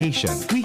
We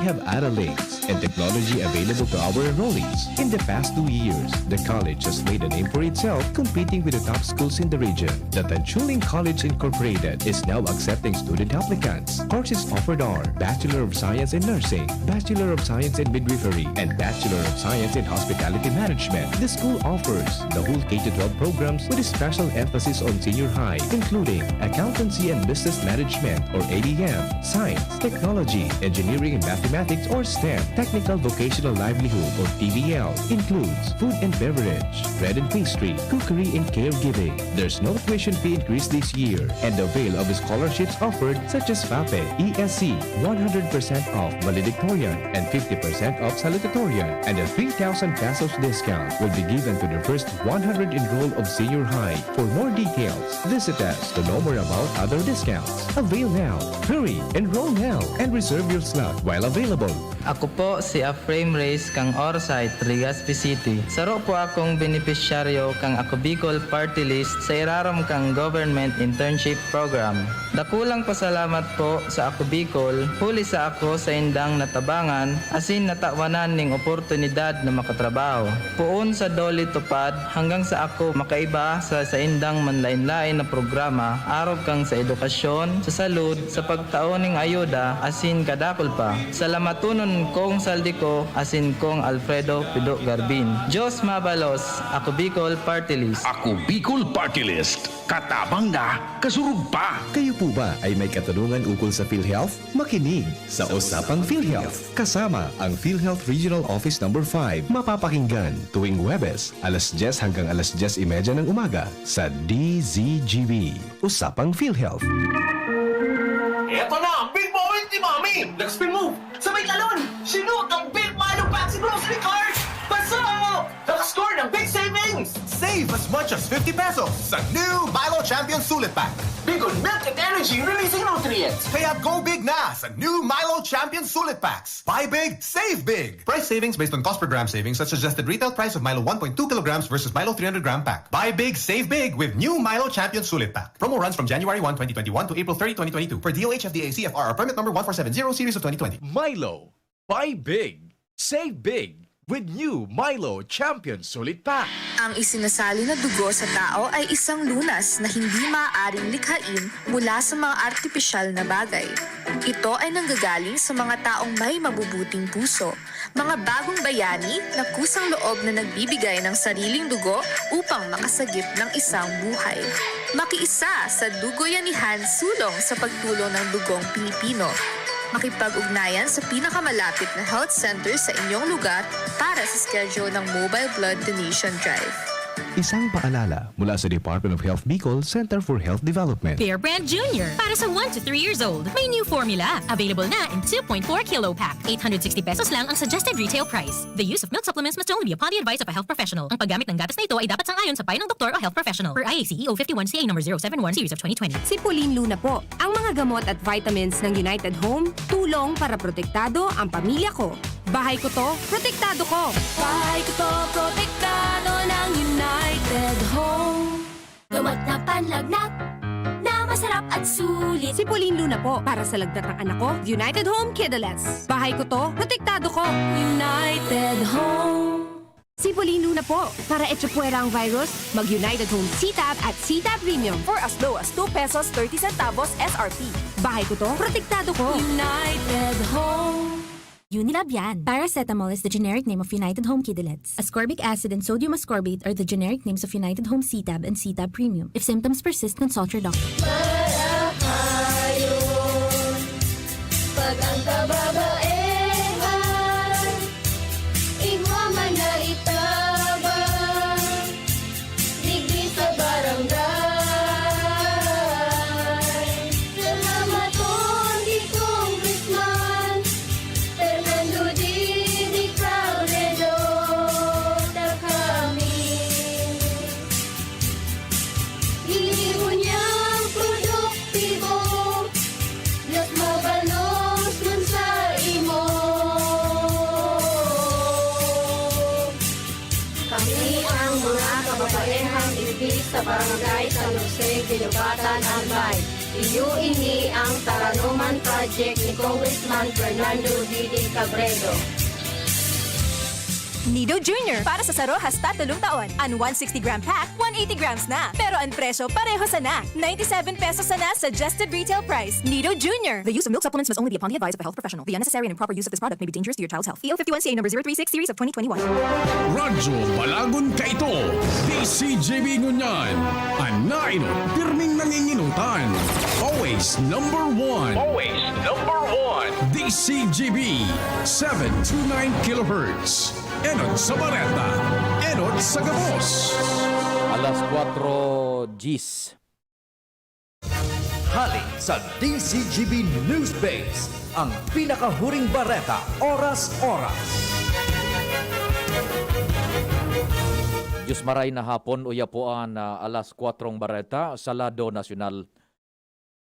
have Links and technology available to our enrollees. In the past 2 years, the college has made a name for itself, competing with the top schools in the region. The Tanchuling College Incorporated is now accepting student applicants. Courses offered are Bachelor of Science in Nursing, Bachelor of Science in Midwifery, and Bachelor of Science in Hospitality Management. The school offers the whole K-12 programs with a special emphasis on senior high, including Accountancy and Business Management or ABM, Science, Technology, Engineering and Mathematics or STEM, Technical Vocational Livelihood or TVL, includes food and beverage, bread and pastry, cookery and caregiving. There's no tuition fee increase this year, and the avail of scholarships offered such as FAPE, ESC, 100% off valedictorian and 50% off salutatorian, and a 3,000 pesos discount will be given to the first 100 enrolled of senior high. For more details, visit us to know more about other discounts. Avail now, hurry, enroll now, and reserve your slot while available. Ako po si Aframe Reyes kang Orsay, Legazpi City. Saro po akong benepisyaryo kang Ako Bicol Party List sa iraram kang Government Internship Program. Dakulang pasalamat po sa Ako Bicol, huli sa ako sa indang natabangan, asin natawanan ning oportunidad na makatrabaho. Puon sa doli tupad hanggang sa ako makaiba sa indang manlain-lain na programa, arog kang sa edukasyon, sa salud, sa pagtaoning ayuda, asin kadakol pa. Salamatunon kong saldi ko, asin kong Alfredo Pido Garbin. Diyos mabalos, Ako Bicol Party List. Ako Bicol Party List. Katabang na, kasurug pa. Kayo po ba ay may katanungan ukol sa PhilHealth? Makinig sa Usapang PhilHealth. Kasama ang PhilHealth Regional Office No. 5. Mapapakinggan tuwing Huwebes, alas 10 hanggang alas 10:30 ng umaga sa DZGB. Usapang PhilHealth. Eto na ang big moment ni Mami! Nag-spin move! Sabay talon! Sinut ang Big Milo Paxi Grocery Card! Basta! Nakascore ng big savings! Save as much as 50 pesos sa new Milo Champion Sulit Pack. Big on milk and energy releasing nutrients! Kaya go big na sa new Milo Champion Sulit Packs. Buy big, save big. Price savings based on cost per gram savings at suggested retail price of Milo 1.2 kilograms versus Milo 300 gram pack. Buy big, save big with new Milo Champion Sulit Pack. Promo runs from January 1, 2021 to April 30, 2022 for DOH FDA CFR permit number 1470 series of 2020. Milo. Buy big. Save big. With new Milo Champion Sulit Pack. Ang isinasali na dugo sa tao ay isang lunas na hindi maaaring likhain mula sa mga artipisyal na bagay. Ito ay nanggagaling sa mga taong may mabubuting puso, mga bagong bayani na kusang loob na nagbibigay ng sariling dugo upang makasagip ng isang buhay. Makiisa sa Dugoyanihan sulong sa pagtulong ng dugong Pilipino. Makipag-ugnayan sa pinakamalapit na health center sa inyong lugar para sa schedule ng Mobile Blood Donation Drive. Isang paalala mula sa Department of Health Bicol Center for Health Development. Bear Brand Junior. Para sa 1 to 3 years old, may new formula. Available na in 2.4 kilo pack. 860 pesos lang ang suggested retail price. The use of milk supplements must only be upon the advice of a health professional. Ang paggamit ng gatas na ito ay dapat sang-ayon sa payo ng doktor o health professional. Per IACEO 51CA No. 071 Series of 2020. Si Pauline Luna po. Ang mga gamot at vitamins ng United Home, tulong para protektado ang pamilya ko. Bahay ko to, protektado ko. Bahay ko to, protektado ng United Home. Gamot na panlagnat, na masarap at sulit. Si Pauline Luna po, para sa lagnat ng anak ko, United Home Kidlets. Bahay ko to, protektado ko. United Home. Si Pauline Luna po, para etsapuera ang virus, mag-United Home CTAP at CTAP Premium for as low as 2 pesos 30 centavos SRP. Bahay ko to, protektado ko. United Home. Unilab yan. Paracetamol is the generic name of United Home Kidlets. Ascorbic acid and sodium ascorbate are the generic names of United Home CTAB and CTAB Premium. If symptoms persist, consult your doctor. Marahayon, pag ang kababaehan, igwa man na itabang, digdi sa barangay. Salamat po, di Congressman Fernando Di Cabredo, na kami. Inibo niyang produktibo, Diyos mabalos man sa imo. Kami ang mga kababaehang ibig sa barangay San Jose, Ginubatan, Albay. Iyo ini ang Taranuman Project ni Congressman Fernando Didi Cabredo. Nido Jr. Para sa Sarojas tatulong taon. Ang 160-gram pack, 180 grams na. Pero ang presyo pareho sana. 97 pesos sana suggested retail price. Nido Jr. The use of milk supplements must only be upon the advice of a health professional. The unnecessary and improper use of this product may be dangerous to your child's health. EO 51CA number 036 series of 2021. Radyo Balagon Kaito, DCJB Ngunyan, Anaino, pirming nanginginutan. Always number one. Always number one. DCJB, 729 kilohertz. Enot sa Bareta, Enot sa Gabos. Alas 4 G's. Hali sa DCGB News Base, ang pinakahuring bareta, oras-oras. Diyos maray na hapon uyapuan na alas 4 bareta sa Lado Nacional.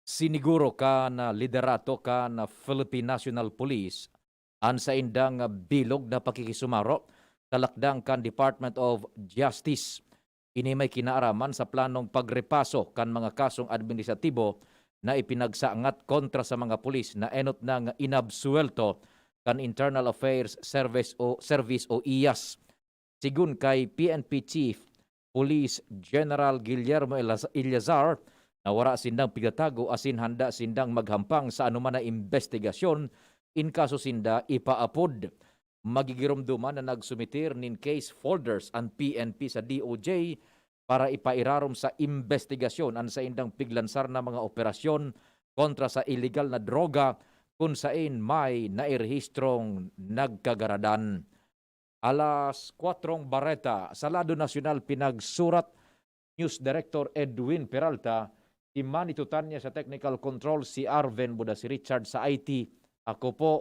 Siniguro ka na liderato ka na Philippine National Police an sa indang bilog na pakikisumaro talakdang kan Department of Justice. Ini may kinaaraman sa planong pagrepaso kan mga kasong administratibo na ipinagsaangat kontra sa mga pulis na enot ng inabsuelto kan Internal Affairs Service o IAS. Sigun kay PNP Chief Police General Guillermo Eleazar na wara sindang pigatago asin handa sindang maghampang sa anuman na investigasyon in kaso sinda ipaapod. Magigirumduman na nagsumitir nin case folders ang PNP sa DOJ para ipairarom sa investigasyon ang sa indang piglansar na mga operasyon kontra sa illegal na droga kung sain may nairehistrong nagkagaradan. Alas 4 bareta sa Lado Nacional pinagsurat News Director Edwin Peralta, imanitutan niya sa technical control si Arven Buda, si Richard sa IT. Ako po,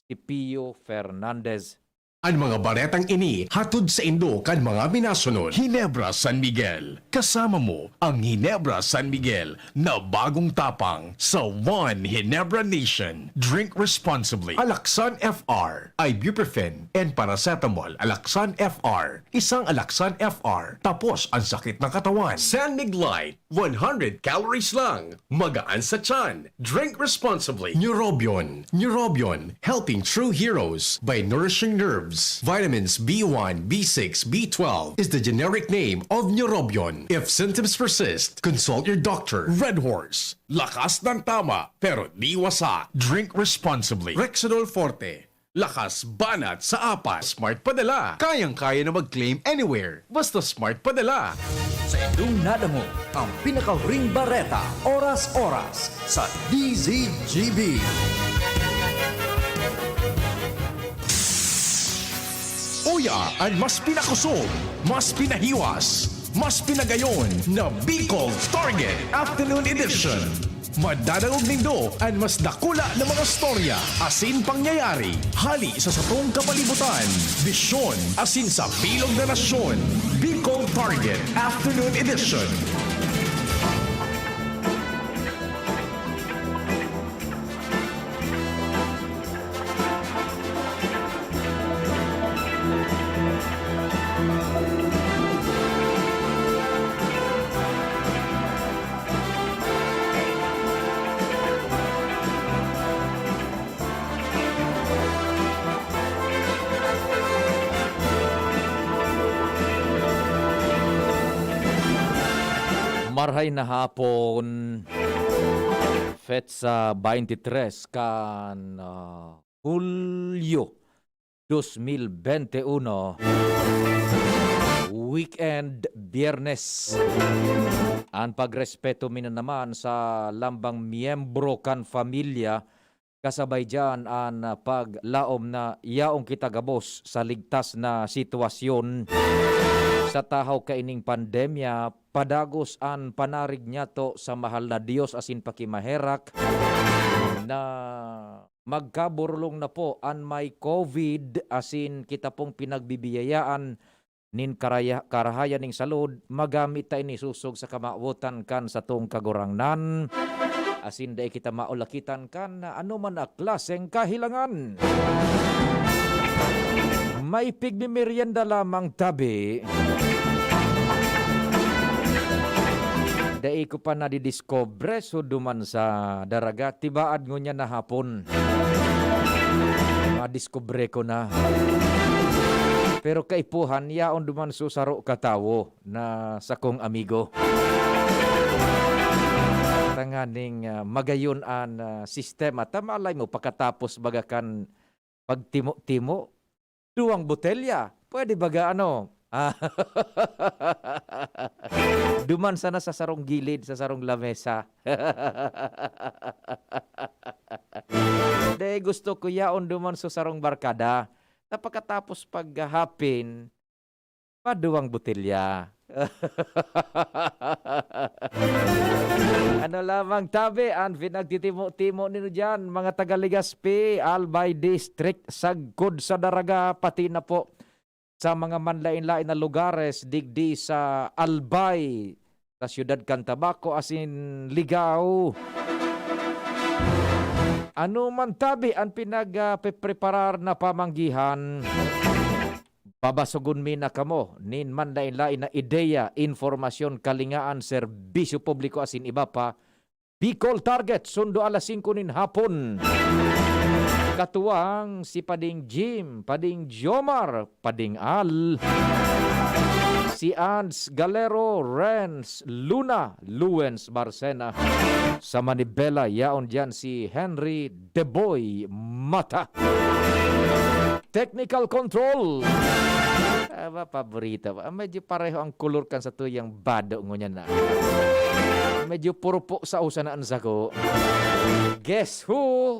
si Pio Fernandez. Ang mga baretang ini hatod sa Indo kan mga minasunod. Ginebra San Miguel. Kasama mo ang Ginebra San Miguel na bagong tapang sa One Ginebra Nation. Drink responsibly. Alaksan FR, ibuprofen, and paracetamol. Alaksan FR. Isang Alaksan FR. Tapos ang sakit ng katawan. San Miglite, 100 calories lang. Magaan sa tiyan. Drink responsibly. Neurobion. Neurobion, helping true heroes by nourishing nerves. Vitamins B1, B6, B12 is the generic name of Neurobion. If symptoms persist, consult your doctor. Red Horse, lakas ng tama pero di wasa. Drink responsibly. Rexidol Forte, lakas banat sa apas. Smart Padala, kayang-kaya na mag-claim anywhere. Basta Smart Padala. Sa indong nadamo, ang pinakahuring bareta, oras-oras sa DZGB. Uya ang mas pinakusog, mas pinahiwas, mas pinagayon na Bicol Target Afternoon Edition. Madadalog nindo ang mas dakula na mga storya, asin pangyayari, hali sa satong kapalibutan, bisyon, asin sa bilog na nasyon. Bicol Target Afternoon Edition. Marhay na hapon, Fetsa 23 kan Hulyo 2021, weekend, Biyernes. Ang pagrespeto mina naman sa lambang miyembro kan familia, kasabay dyan ang paglaom na yaong kita gabos sa ligtas na sitwasyon. Sa tahaw kaining pandemya, padagos an panarig niya to sa mahal na Diyos asin pakimaherak na magkaburlong na po an may COVID asin kita pong pinagbibiyayaan nin karahayan ning salud magamit tayo ni susog sa kamautan kan sa tong kagurangnan asin day kita maulakitan kan na ano man a klaseng kahilangan. May pigmimerienda lamang tabi. Dai ko pa na didiscover so duman sa daraga. Tibaad ngo niya na hapon. Madiscover ko na. Pero kaipuhan, yaon duman so saro katawo na sa kong amigo. Tanganing magayon an sistema. Tamalay mo, pagkatapos bagakan pagtimo-timo, 2 botelya. Pwede baga ano? Duman sana sa sarong gilid, sa sarong lamesa. De gusto ko yaon duman sa sarong barkada. Na pagkatapos paghapin, 2 botelya. Ano lamang tabi ang pinagtitimo-timo nino dyan, mga taga-Legazpi, Albay District, sagkod sa daraga, pati na po sa mga manlain-lain na lugares, digdi sa Albay, sa siyudad Cantabaco, asin Ligao. Ano man tabi ang pinagpreparar na pamanggihan, babasugon mi na kamo, nin manlain-lain na ideya, informasyon, kalingaan, serbisyo publiko, asin iba pa, Bicol Target, sundo alas 5 nin hapon. Katuwang si Pading Jim, Pading Jomar, Pading Al, si Ans Galero, Renz Luna, Luens Marcena, sa Manibela, yaon dyan si Henry Deboy Mata. Technical control. Paborito ba? Medyo pareho ang kulor kan sa tuyang bado ngunya na. Medyo puro po sa usanaan sa ko. Guess who?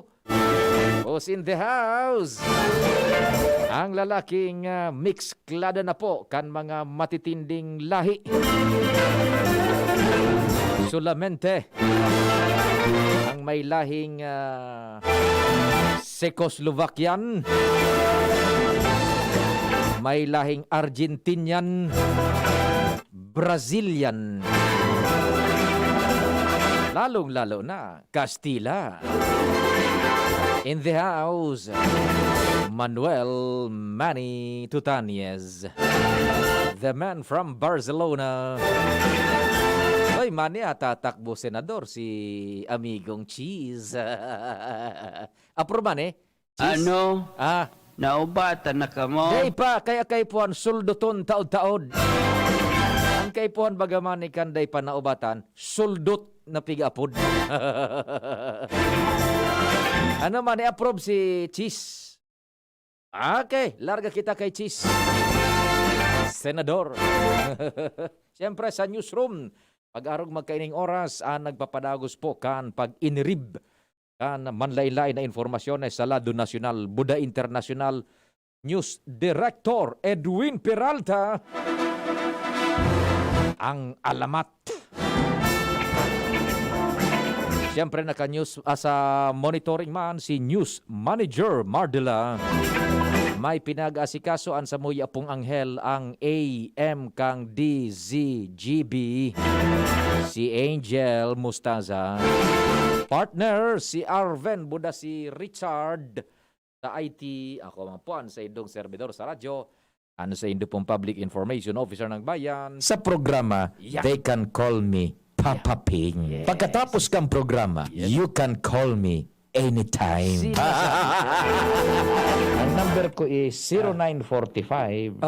Who's in the house? Ang lalaking mixklada na po kan mga matitinding lahi. Solamente ang may lahing Czechoslovakian, may lahing Argentinian, Brazilian, lalong-lalo na Castilla. In the house, Manuel Manny Tutanez, the man from Barcelona. Oy, Manny, tatakbo senador si amigong Cheese. Apro, Manny? Cheese? Ano? Ah, Naubatan na ka mo? day pa, kaya kay puan suldoton taod-taod. Ang kay puan bagaman ikan day pa naubatan, suldot na pig-apod. Ano man, i-approve si Cheese. Okay, larga kita kay Cheese. Senador. Siyempre sa newsroom, pag-arog magkaining oras, nagpapadagos po kan pag-inrib kan manlaylay na informasyon sa Lado Nacional, Buda International News Director Edwin Peralta. Ang alamat. Siyempre naka-news sa monitoring man si News Manager Mardela. May pinag-asikaso ang Samuy Apong Anghel ang AM kang DZGB. Si Angel Mustaza. Partner si Arven Buda, si Richard sa IT. Ako man po sa indong servidor sa radyo. Ano sa indong pong Public Information Officer ng Bayan. Sa programa, They Can Call Me Papa Ping. Yes. Pagkatapos kang programa, you can call me anytime. Ang number ko is 0945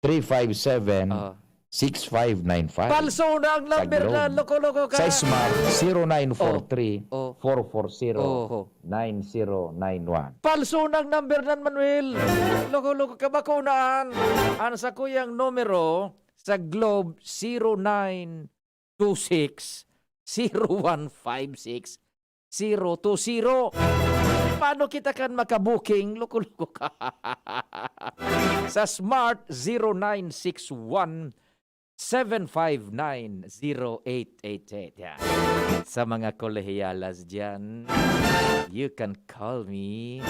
357 6595. Palso na ang number na loko-loko ka. Sa Smart, 0943 440 9091. Palso na ang number nan, Manuel. Loko-loko ka ba kunaan? Ang sa kuyang numero sa Globe, 0926 0156 020. Paano kita kan makabuking? Loko-loko ka. Sa Smart, 0961 759-0888. Yeah. Sa mga kolehiyalas dyan, you can call me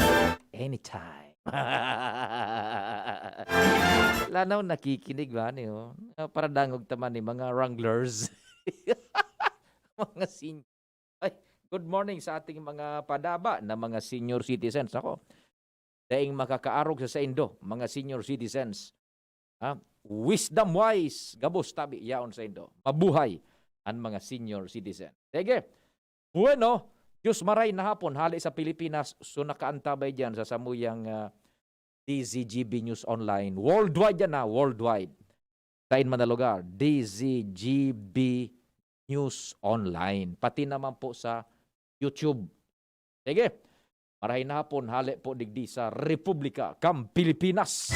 anytime. Lanaw nakikinig ba niyo? Para dangog taman ni mga wranglers. Mga senior. Ay, good morning sa ating mga padaba na mga senior citizens. Ako, daing makakaarog sa Indo, mga senior citizens. Wisdom wise, gabos tabi yaon sa Indo. Mabuhay ang mga senior citizen. Sige. Bueno, Diyos maray na hapon, hali sa Pilipinas, so nakaantabay dyan sa samuyang DZGB News Online. Worldwide yan worldwide. Kain man na lugar, DZGB News Online. Pati naman po sa YouTube. Sige, marahin na hapon, hali po digdi sa Republika kam Pilipinas.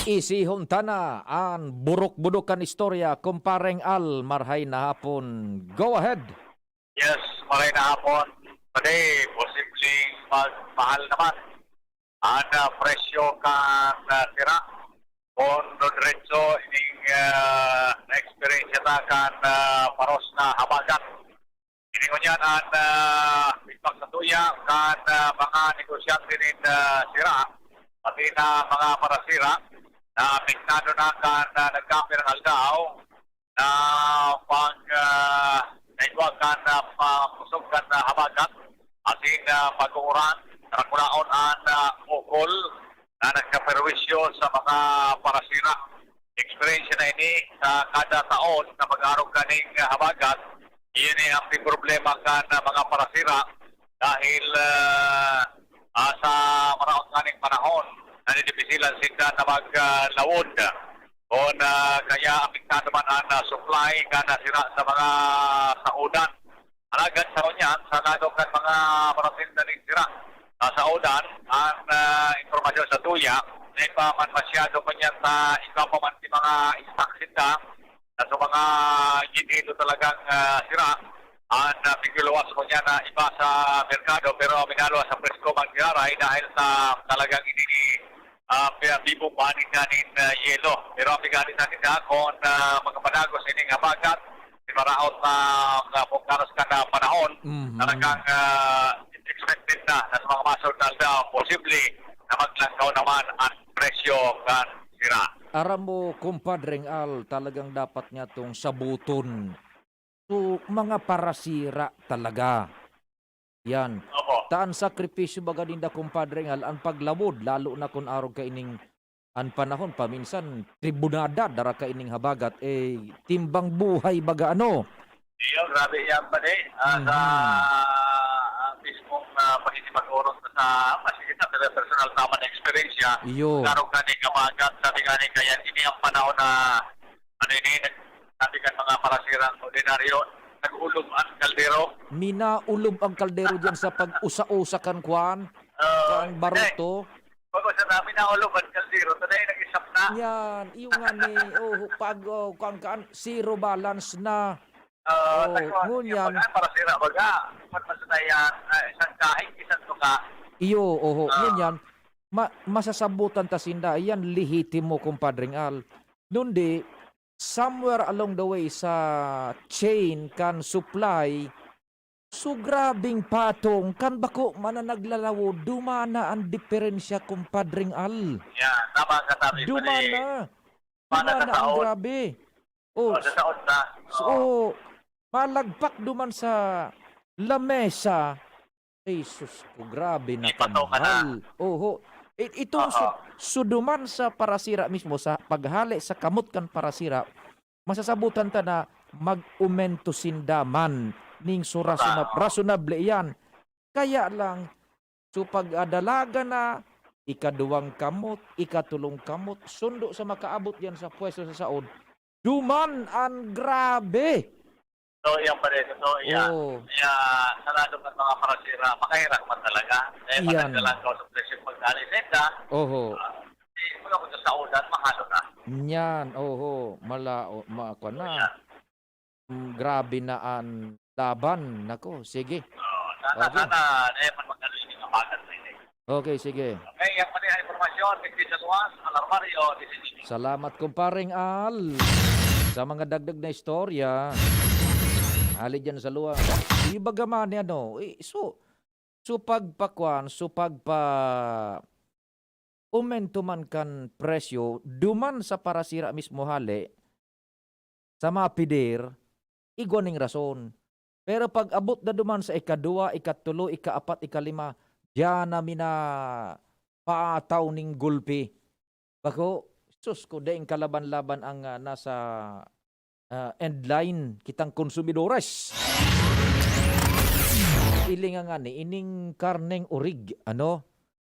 Isihon tana ang burok-budokan istorya kumpareng Al, marhay na hapon. Go ahead. Yes, maray na hapon. Pwede, posibleng magmahal naman ang presyo kan tira. Kung diretso ining na-experience na kan paros na habagat. Ini ko niyan ang bitbang sa tuya kan mga negosyante din sira, pati na mga parasira na apektado na kan nagkampi ng aldaw na pag naitwag kan pusog kan habagat asin pag-uuran nakulaon ang ukol na nagkaperwisyo sa mga parasira. Experience na ini sa kada taon na mag-arog kaning habagat, iyan ang problema kan mga parasira dahil sa maraon kaning panahon na nidibisilan sila na maglawod. Kung kaya apektado man ang supply kan sira sa mga saudan. Alagad sa niyan sa lado kan mga parasinda ng sira sa udan ang informasyon sa tuya na pa man masyado pa niyan sa ikaw pa man si mga istaksinda na sa mga ginito talagang sira ang piguluwas ko niya na iba sa merkado pero minalo sa presko magyaray dahil sa talagang ini bibong banin nanin yelo. Pero ang biganin natin na kung mga panagos ining habagat maraot na pagkaros ka na panahon, talagang expected na sa mga masod na daw, posible na maglangkaw naman ang presyo kan sira. Aram mo, kumpadreng Al, talagang dapat niya itong sabuton. So, mga parasira talaga. Yan. Opo. Taan sakripisyo baga din da kumpadreng Al, ang paglawod, lalo na kung arog ka ining ang panahon paminsan tribunada dara ka ining habagat timbang buhay baga ano. Iyo, grabe yan pa sa mismong pagkikipag-oros sa masigit na personal tama na experience ya. Iyo. Karong kaning habagat, sabi kaning kaya ini ang panahon na sabi kan mga parasirang ordinaryo nag-ulob ang kaldero. Minaulob ang kaldero diyan sa pag-usa-usa kan kuan kan baruto. Pag sa namin na ulo, ba't kaldero? Today, nag-isap na. Yan, yung nga ni, pag kan zero balance na. Ngunyan. Para sira, baga. Kung masanayan, isang kahit, isang tuka. Iyo, ngunyan, masasabutan ta sinda, yan lihitimo, kumpadring Al. Nundi, somewhere along the way sa chain kan supply, so grabing patong, kan bako mananaglalawo, dumana ang diferensya kumpadring Al. Yan, tama ka sabi. Dumana ang grabe. Sa taon na. So, malagpak duman sa lamesa. Jesus ko, grabe na kamahal. Itong suduman sa parasira mismo, sa paghali sa kamot kan parasira, masasabutan ta na mag-umento sindaman ning so rasunable yan. Kaya lang, so pag-adalaga na, ikaduwang kamot, ikatulong kamot, sundo sa makaabot yan sa pwesto sa saod, duman ang grabe. So, yan pa rin. So, sarado ka mga parasira, makahirap man talaga. Matagalan ka sa presyo pag-alisenda. Mga kung sa saudan, mahalo na. Yan, mako na. Grabe na ang laban. Nako, sige. Okay, sige. Okay, yung pati ang informasyon, sa luwas, alarmario, salamat kumparing Al sa mga dagdag na istorya. Ali dyan sa luwas. Ibagaman so pagpakwan, so umentuman kan presyo, duman sa parasira mismo hali, sa mga pidir, igwaning rason. Pero pag abot na duman sa ikadua, ikatulo, ikaapat, ikalima, diyan namin na paataw ning gulpi. Bako, sus ko daing kalaban-laban ang nasa end line kitang konsumidores. Iling nga ni ining karneng urig, ano?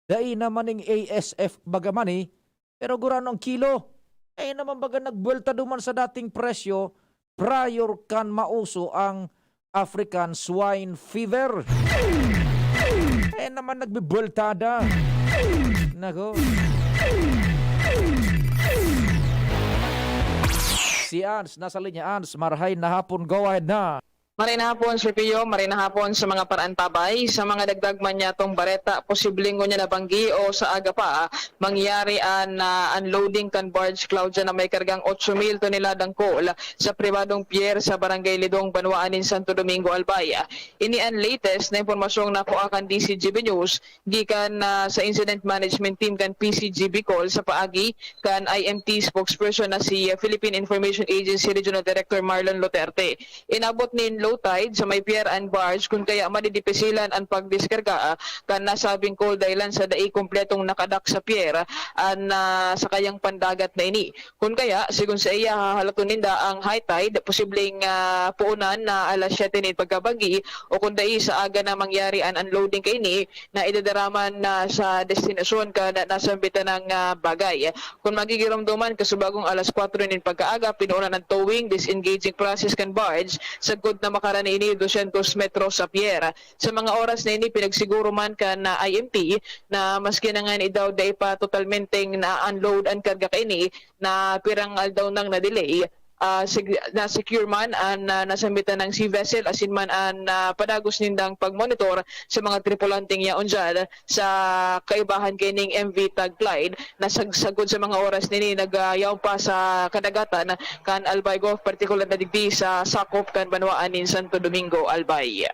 Dai naman ning ASF bagamani, pero gurano ang kilo. Ay naman baga nagbuelta duman sa dating presyo prior kan mauso ang African swine fever. Ay naman nagbibueltada. Nako. Si Ans, nasa linya. Ans, marahay na hapon. Go ahead na. Maray na hapon, Sir Pio. Maray na hapon sa mga paraantabay. Sa mga dagdag man niya tong bareta, posibleng niya nabanggi o sa aga pa, mangyari an unloading kan barge cloud na may kargang 8,000 toneladang coal sa pribadong pier sa Barangay Lidong, Banwaan in Santo Domingo, Albaya. Ini ang latest na impormasyong nakuha kan DCGB News gikan sa Incident Management Team kan PCGB Call sa paagi kan IMT spokesperson na si Philippine Information Agency Regional Director Marlon Luterte. Inabot ni low tide sa may pier and barge kung kaya madidipisilan ang pagdiskarga kan nasabing coal dahilan sa dai kompletong nakadak sa pier sa kayang pandagat na ini. Kung kaya, sigun sa iya hahalato ninda ang high tide, posibleng puunan na alas 7 ni pagkabagi o kung dai sa aga na mangyari ang unloading kay ini na idadaraman na sa destinasyon ka na nasambitan ng bagay. Kung magigiramduman kasubagong alas 4 ni pagkaaga, pinuunan ng towing, disengaging process kan barge sa good na makarani ini 200 metros sa pier. Sa mga oras na ini pinagsiguro man ka na IMT na maski na nga ni daw day pa totalmenteng na unload ang karga kaini na pirang aldaw nang na delay na secure man ang nasambitan ng sea vessel asin man ang padagos nindang pagmonitor sa mga tripulanteng yaon dyan sa kaibahan kining MV Tag Clyde na sagsagod sa mga oras nini nagayaw pa sa kadagatan kan Albay Gulf, particular na digdi sa sakop kan Banwaan in Santo Domingo, Albay.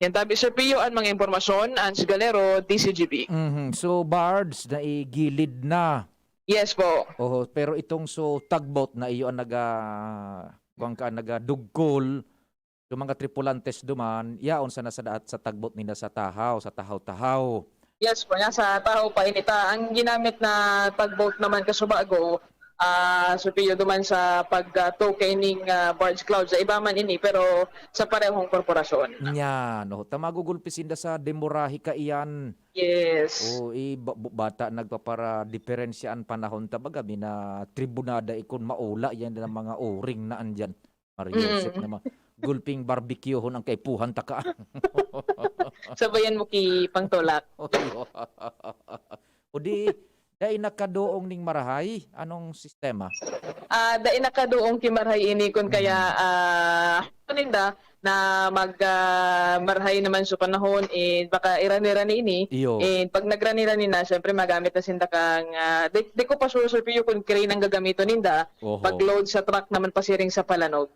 Yan tabi Sir Pio ang mga impormasyon Ans Galero, DCGB. So barge na igilid na. Yes po. Oh, pero itong tugboat na iyo ang nagadugkol yung mga tripulantes duman, yaon sa nasa daat sa tugboat nila sa tahaw. Yes po, nasa tahaw pa inita. Ang ginamit na tugboat naman kasubago, Sir Pio duman sa pag-tow kaining barge cloud sa iba man ini pero sa parehong korporasyon. Nya, no, tamagugulpisin da sa demurahi ka iyan. Yes. O bata nagpapara diferensyaan panahon tabaga na tribunada ikon maula yan ng mga o-ring na andyan. Mario Joseph naman. Gulping barbecue hon ang kaipuhan taka. Sabayan mo ki pangtolak. O di dai nakadoong ning marahay, anong sistema? Dai nakadoong kimarahay ini kun kaya paninda na marhay naman sa panahon baka irani-rani ini pag nagrani-rani na syempre magamit na sinda kang di ko pa sure Pio kung crane ang gagamito ninda pag load sa truck naman pasiring sa palanog.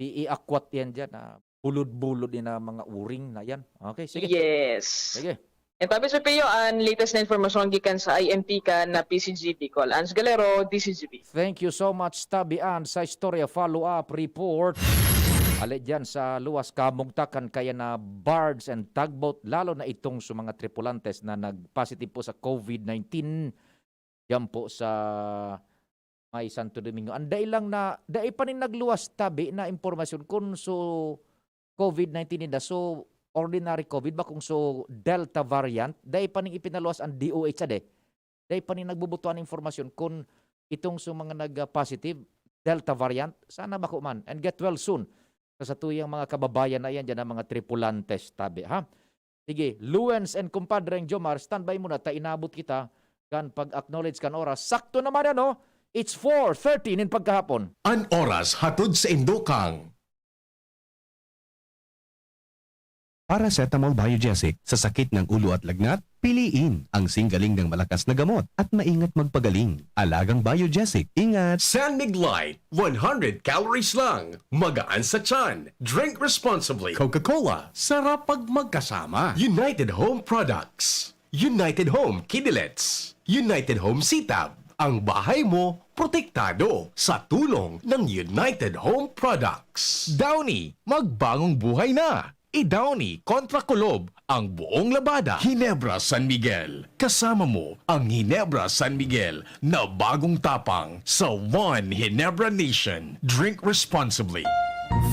I-aquat yan dyan bulod-bulod din na mga uring na yan. Okay, sige. Yes. Sige. And tabi Sir Pio, ang latest na informasyon gikan sa IMT ka na PCGB call. Ans Galero, DCGB. Thank you so much, Tabi Ann, sa istorya follow-up report. Ali dyan sa luwas kamugtakan kaya na barge and tugboat, lalo na itong sa mga tripulantes na nag-positive po sa COVID-19. Yan po sa may Santo Domingo. Anday lang na, dai pa rin nagluwas Tabi na impormasyon kung so COVID-19 nila. So, ordinary COVID ba kung Delta variant, dahil pa ning ipinaluwas ang DOH dahil pa ning nagbubutuan informasyon kung itong mga nag-positive Delta variant, sana bako man and get well soon sa tuyang mga kababayan na yan dyan ang mga tripulantes Tabi ha. Sige, Luens and kumpadreng Jomar, standby muna ta inabot kita kan pag-acknowledge kan oras. Sakto naman it's 4:30 nin pagkahapon. An oras hatod sa Indokang. Paracetamol Biogesic sa sakit ng ulo at lagnat, piliin ang singgaling ng malakas na gamot at maingat magpagaling. Alagang Biogesic, ingat! San Mig Light, 100 calories lang. Magaan sa tiyan. Drink responsibly. Coca-Cola, sarap pag magkasama. United Home Products. United Home Kidilets. United Home Sitab. Ang bahay mo, protektado sa tulong ng United Home Products. Downy, magbagong buhay na. Idowny kontra Kulob ang buong labada. Ginebra San Miguel. Kasama mo ang Ginebra San Miguel na bagong tapang sa One Ginebra Nation. Drink responsibly.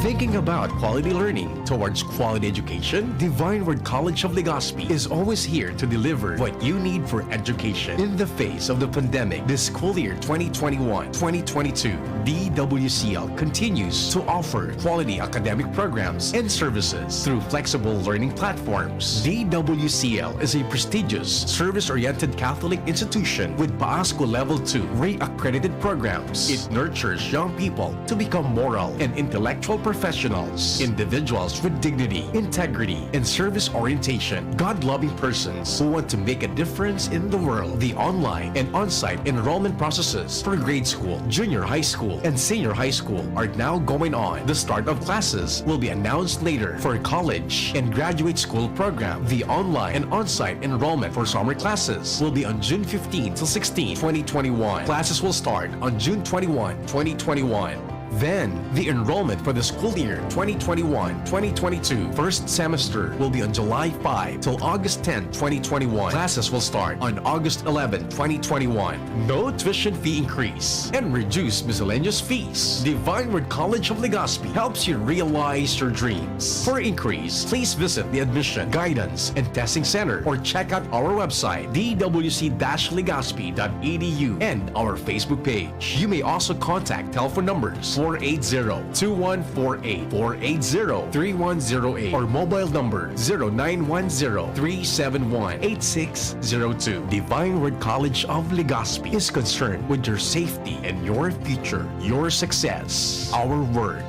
Thinking about quality learning towards quality education? Divine Word College of Legazpi is always here to deliver what you need for education. In the face of the pandemic, this school year 2021-2022, DWCL continues to offer quality academic programs and services through flexible learning platforms. DWCL is a prestigious, service-oriented Catholic institution with PASCO Level 2 rate-accredited programs. It nurtures young people to become moral and intellectual professionals, individuals with dignity, integrity, and service orientation, God-loving persons who want to make a difference in the world. The online and on-site enrollment processes for grade school, junior high school, and senior high school are now going on. The start of classes will be announced later. For college and graduate school program, the online and on-site enrollment for summer classes will be on June 15 to 16, 2021. Classes will start on June 21, 2021. Then, the enrollment for the school year 2021-2022 first semester will be on July 5 till August 10, 2021. Classes will start on August 11, 2021. No tuition fee increase and reduced miscellaneous fees. Divine Word College of Legazpi helps you realize your dreams. For inquiries, please visit the Admission, Guidance, and Testing Center or check out our website dwc-legazpi.edu and our Facebook page. You may also contact telephone numbers 480-2148, 480-3108, or mobile number 0910-371-8602. Divine Word College of Legazpi is concerned with your safety and your future, your success, our word.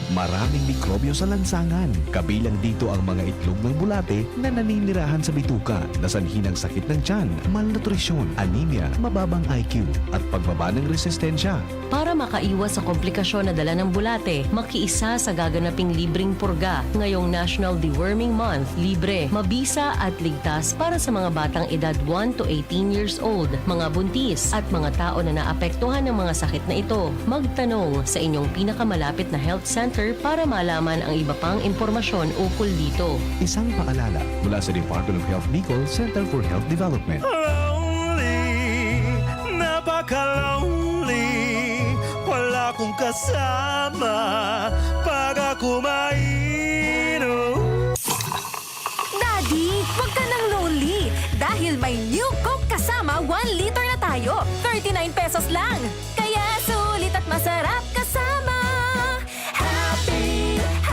Maraming mikrobyo sa lansangan. Kabilang dito ang mga itlog ng bulate na naninirahan sa bituka na sanhi ng sakit ng tiyan, malnutrisyon, anemia, mababang IQ at pagbaba ng resistensya. Para makaiwas sa komplikasyon na dala ng bulate, makiisa sa gaganaping libreng purga ngayong National Deworming Month. Libre, mabisa at ligtas para sa mga batang edad 1 to 18 years old, mga buntis at mga tao na naapektuhan ng mga sakit na ito. Magtanong sa inyong pinakamalapit na health center para malaman ang iba pang impormasyon ukol dito. Isang paalala mula sa Department of Health Bicol Center for Health Development. Lonely, napaka-lonely, wala akong kasama pag ako mainom. Daddy, wag ka nang lonely dahil may new Coke kasama 1 liter na tayo. 39 pesos lang. Kaya sulit at masarap kasama.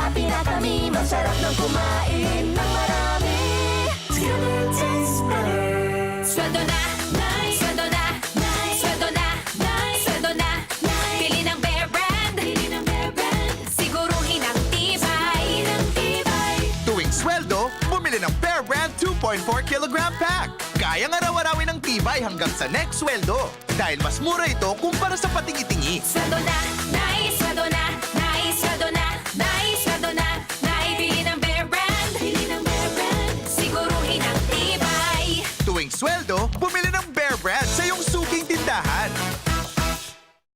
Happy na kami, masarap nang kumain ng marami. Together tastes better. Sweldo na, nice. Sweldo na, nice. Sweldo na, nice. Sweldo na, nice. Pili ng Bear Brand. Pili ng Bear Brand. Siguruhin ang tibay. Ng tibay. Tuwing sweldo, bumili ng Bear Brand 2.4 kilogram pack. Kayang araw-arawin ng tibay hanggang sa next sweldo. Dahil mas mura ito kumpara sa patingi-tingi. Sweldo na, nice. Sweldo na, nice. Sweldo na, nice. Sweldo na, nice. Pili ng Bear Brand. Pili ng Bear Brand. Siguruhin ang tibay. Tuwing sweldo, bumili ng Bear Brand sa iyong suking tindahan.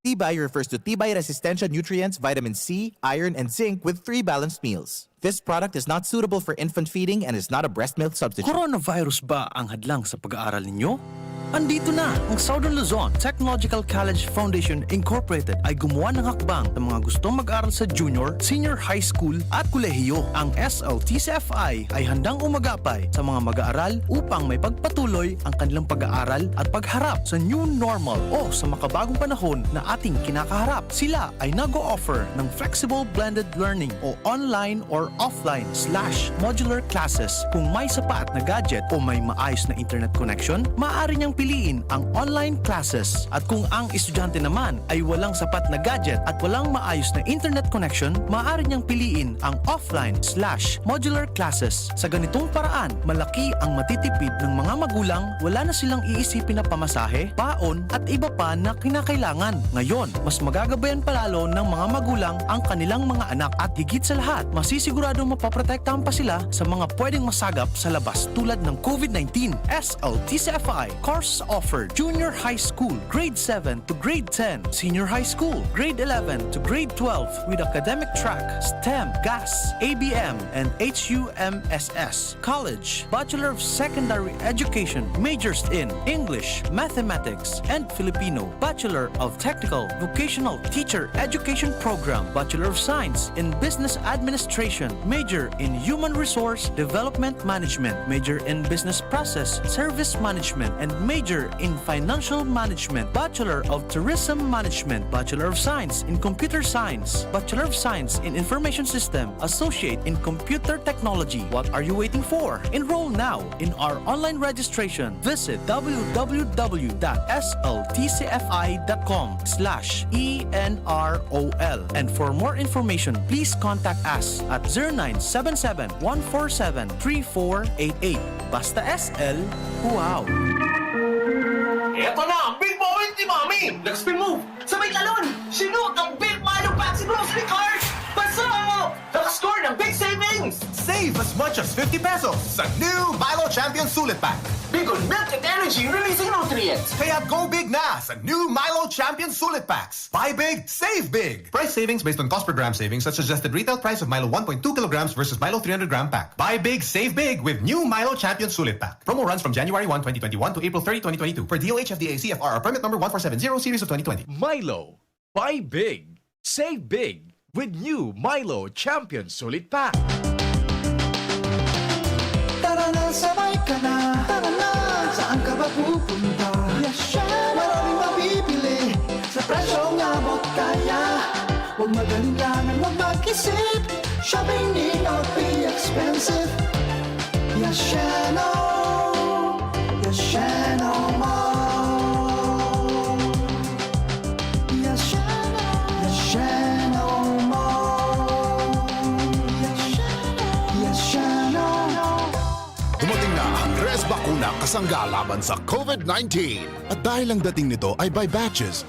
Tibay refers to Tibay Resistensya Nutrients, Vitamin C, Iron, and Zinc with 3 balanced meals. This product is not suitable for infant feeding and is not a breast milk substitute. Coronavirus ba ang hadlang sa pag-aaral ninyo? Andito na ang Southern Luzon Technological College Foundation Incorporated ay gumawa ng hakbang ng mga gustong mag-aral sa junior, senior high school at kolehiyo. Ang SLTCFI ay handang umagapay sa mga mag-aaral upang may pagpatuloy ang kanilang pag-aaral at pagharap sa new normal o sa makabagong panahon na ating kinakaharap. Sila ay nag-o-offer ng flexible blended learning o online or offline/modular classes. Kung may sapat na gadget o may maayos na internet connection, maaari niyang piliin ang online classes. At kung ang estudyante naman ay walang sapat na gadget at walang maayos na internet connection, maaari niyang piliin ang offline/modular classes. Sa ganitong paraan, malaki ang matitipid ng mga magulang, wala na silang iisipin na pamasahe, baon at iba pa na kinakailangan. Ngayon, mas magagabayan palalo ng mga magulang ang kanilang mga anak at higit sa lahat, masisiguradong mapaprotektahan pa sila sa mga pwedeng masagap sa labas tulad ng COVID-19. SLTCFI Course Course offered: Junior High School, Grade 7 to Grade 10. Senior High School, Grade 11 to Grade 12 with academic track, STEM, GAS, ABM, and HUMSS. College, Bachelor of Secondary Education, majors in English, Mathematics, and Filipino. Bachelor of Technical Vocational Teacher Education Program, Bachelor of Science in Business Administration, major in Human Resource Development Management, major in Business Process Service Management, and major in Financial Management. Bachelor of Tourism Management, Bachelor of Science in Computer Science, Bachelor of Science in Information System, Associate in Computer Technology. What are you waiting for? Enroll now in our online registration. Visit www.sltcfi.com/ENROL. And for more information, please contact us at 0977-147-3488. Basta SL, wow! Eto na ang big moment ni Mami! Nag-spin move! Sabay talon! Sinut ang big Milo Paxi grocery cart! Pasok! Nakascore ng big savings! Save as much as 50 pesos sa new Milo Champion Sulit Pack. Big on milk and energy releasing nutrients! Kaya go big na sa new Milo Champion Sulit Packs. Buy big, save big. Price savings based on cost per gram savings at suggested retail price of Milo 1.2 kilograms versus Milo 300 gram pack. Buy big, save big with new Milo Champion Sulit Pack. Promo runs from January 1, 2021 to April 30, 2022 for DOH FDA CFR permit number 1470 series of 2020. Milo, buy big, save big with new Milo Champion Sulit Pack. Tara na, sabay ka na. Tara na, saan ka ba pupunta? Maraming mabibili sa presyong abot kaya. Huwag magalinlangan, huwag mag-isip. Shopping need not be expensive. Yashano Mall. Yashano Mall. Yashano. Dumating na ang Res Bakuna kasangga laban sa COVID-19. At dahil ang dating nito ay by batches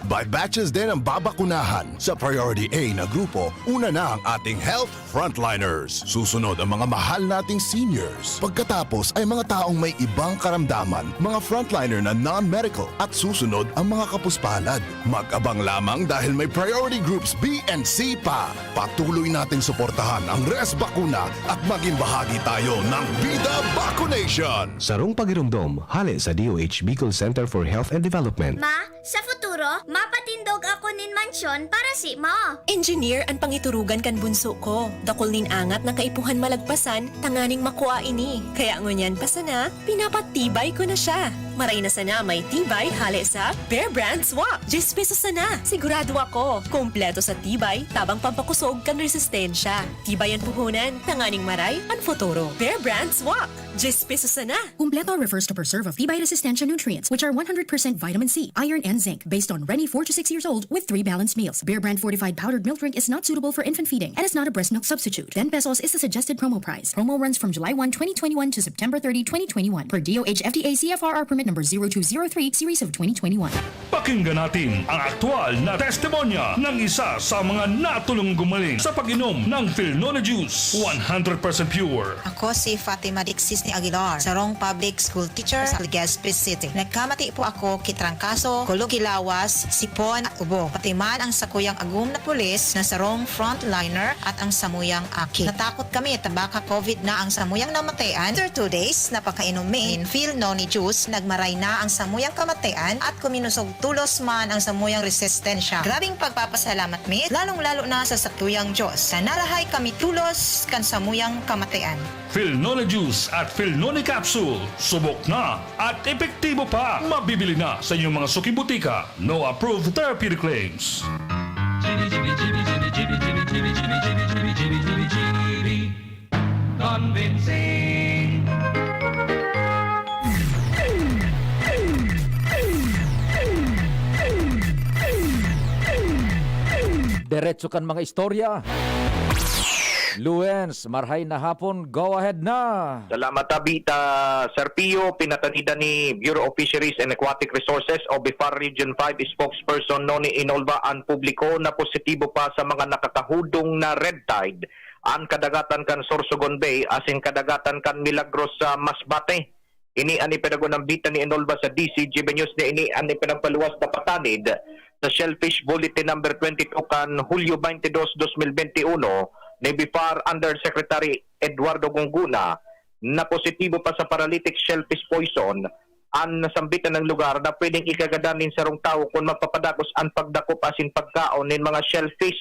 din ang babakunahan. Sa Priority A na grupo, una na ang ating health frontliners. Susunod ang mga mahal nating seniors. Pagkatapos ay mga taong may ibang karamdaman, mga frontliner na non-medical. At susunod ang mga kapuspalad. Mag-abang lamang dahil may priority groups B and C pa. Patuloy nating suportahan ang Res Bakuna at maging bahagi tayo ng Vida Vaccination. Sarong pagirumdom, hali sa DOH Bicol Center for Health and Development. Ma, sa futuro, mapatindog ako nin mansyon para si mo. Engineer ang pangiturugan kan bunso ko. Dakol nin angat na kaipuhan malagpasan, tanganing makuha ini. Kaya ngunyan pa sana, pinapatibay ko na siya. Maray na sana may tibay hali sa Bear Brand Swak. 10 pesos sana. Sigurado ako. Kompleto sa tibay, tabang pampakusog kan resistensya. Tibay ang puhunan, tanganing maray, ang futuro. Bear Brand Swak. 10 pesos sana. Kumpleto refers to per serve of Tibay Resistensya nutrients, which are 100% vitamin C, iron, and zinc, based on Rennie 4 to 6 years old with 3 balanced meals. Bear Brand fortified powdered milk drink is not suitable for infant feeding and is not a breast milk substitute. 10 pesos is the suggested promo price. Promo runs from July 1, 2021 to September 30, 2021 per DOH FDA CFR permit number 0203 series of 2021. Pakinggan natin ang aktual na testimonya ng isa sa mga natulong gumaling sa pag-inom ng Philnola Juice. 100% pure. Ako si Fatima Dixis ni Aguilar, sarong public school teacher sa Legazpi City. Nagkamati po ako kitrangkaso, kulugilawas, sipon at ubo. Patiman ang sakuyang agum na pulis na sarong frontliner at ang samuyang aki. Natakot kami at baka COVID na ang samuyang namatayan. After 2 days, napakainom min Philnola Juice, nagmaray na ang samuyang kamatayan at kuminusog tulos man ang samuyang resistensya. Grabing pagpapasalamat mi, lalong-lalo na sa sakuyang Diyos. Na narahay kami tulos kan samuyang kamatayan. Philnola Juice at Philnola Capsule. Subok na at epektibo pa. Mabibili na sa inyong mga suki-butika. No approved therapeutic claims. Convincing. Diretso kan mga istorya. Luens, marhay na hapon, go ahead na. Salamat Tabita, Sir Pio, pinatanida ni Bureau of Fisheries and Aquatic Resources o BIFAR Region 5 spokesperson Noni Inolva ang publiko na positibo pa sa mga nakakahudong na red tide ang kadagatan kan Sorsogon Bay asin kadagatan kan Milagros sa Masbate. Ini ani pinagunambita ni Enolva sa DCGB News na ini ani pinagpaluwas na patanid sa Shellfish Bulletin number 22 kan Hulyo 22, 2021 ni BIFAR Undersecretary Eduardo Gonguna na positibo pa sa paralytic shellfish poison ang nasambitan ng lugar na pwedeng ikagadanin sa rong tao kung magpapadakos ang pagdakop asin pagkaon ng mga shellfish.